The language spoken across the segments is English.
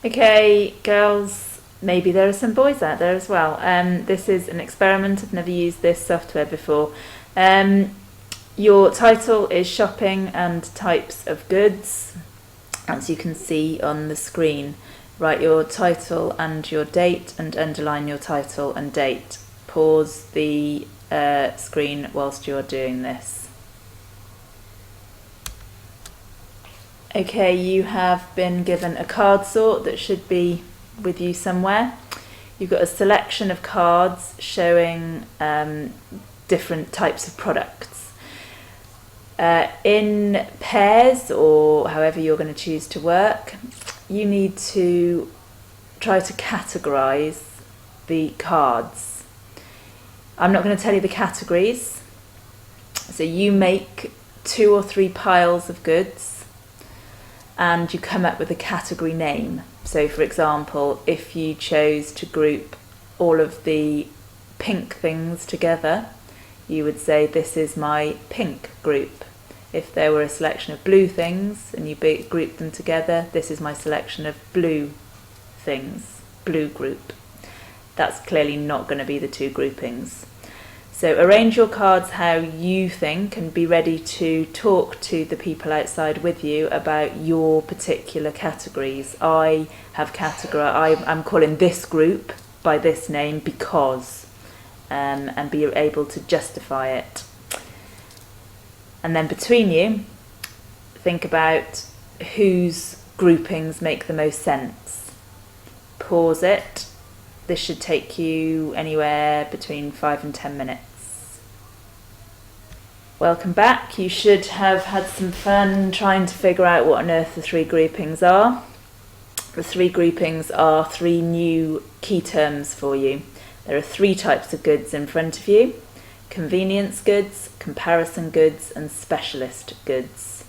Okay, girls, maybe there are some boys out there as well. This is an experiment. I've never used this software before. Your title is shopping and types of goods, as you can see on the screen. Write your title and your date and underline your title and date. Pause the screen whilst you're doing this. Okay, you have been given a card sort that should be with you somewhere. You've got a selection of cards showing different types of products. In pairs, or however you're going to choose to work, you need to try to categorise the cards. I'm not going to tell you the categories, so you make 2 or 3 piles of goods and you come up with a category name. So for example, if you chose to group all of the pink things together, you would say this is my pink group. If there were a selection of blue things and you grouped them together, this is my selection of blue things, blue group. That's clearly not going to be the 2 groupings. So arrange your cards how you think and be ready to talk to the people outside with you about your particular categories. I'm calling this group by this name because, and be able to justify it. And then between you, think about whose groupings make the most sense. Pause it. This should take you anywhere between 5 and 10 minutes. Welcome back. You should have had some fun trying to figure out what on earth the 3 groupings are. The 3 groupings are 3 new key terms for you. There are 3 types of goods in front of you: convenience goods, comparison goods, and specialist goods.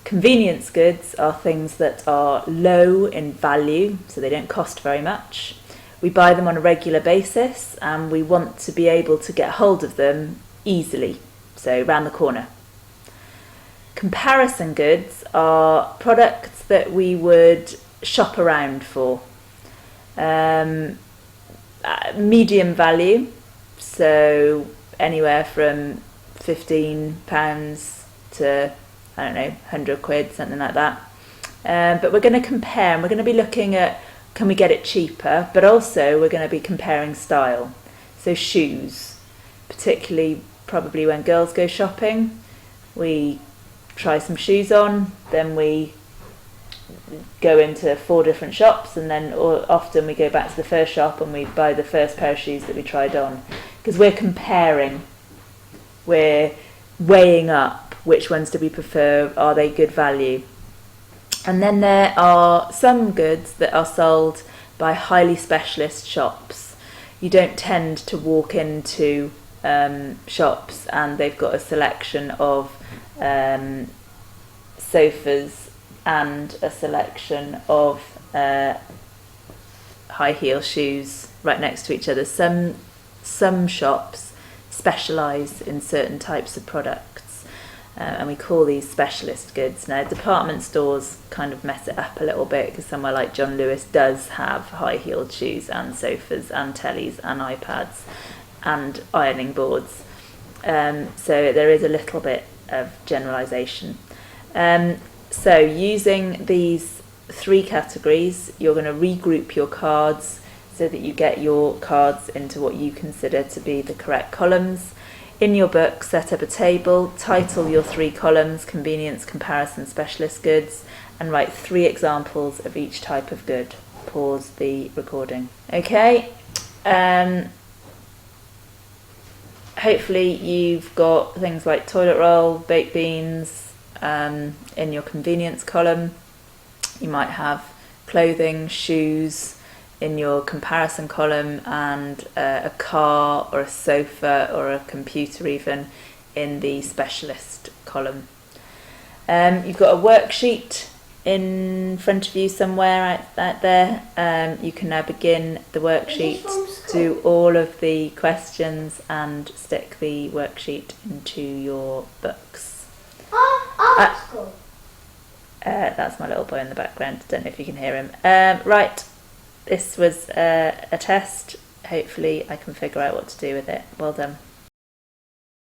Convenience goods are things that are low in value, so they don't cost very much. We buy them on a regular basis and we want to be able to get hold of them easily, so round the corner. Comparison goods are products that we would shop around for. Medium value, so anywhere from £15 to, I don't know, 100 quid, something like that. But we're going to compare, and we're going to be looking at, can we get it cheaper? But also we're going to be comparing style. So shoes, particularly probably when girls go shopping, we try some shoes on, then we go into 4 different shops, and then often we go back to the first shop and we buy the first pair of shoes that we tried on, because we're comparing, we're weighing up which ones do we prefer, are they good value. And then there are some goods that are sold by highly specialist shops. You don't tend to walk into shops and they've got a selection of sofas and a selection of high heel shoes right next to each other. Some shops specialise in certain types of products, and we call these specialist goods. Now, department stores kind of mess it up a little bit, because somewhere like John Lewis does have high-heeled shoes and sofas and tellies and iPads and ironing boards. So there is a little bit of generalisation. So using these 3 categories, you're going to regroup your cards so that you get your cards into what you consider to be the correct columns. In your book, set up a table, title your 3 columns: convenience, comparison, specialist goods, and write 3 examples of each type of good. Pause the recording. Okay. Hopefully you've got things like toilet roll, baked beans in your convenience column. You might have clothing, shoes in your comparison column, and a car or a sofa or a computer even in the specialist column. You've got a worksheet in front of you somewhere out there. You can now begin the worksheet, do all of the questions and stick the worksheet into your books. Art school. That's my little boy in the background. Don't know if you can hear him. Right, this was a test. Hopefully I can figure out what to do with it. Well done.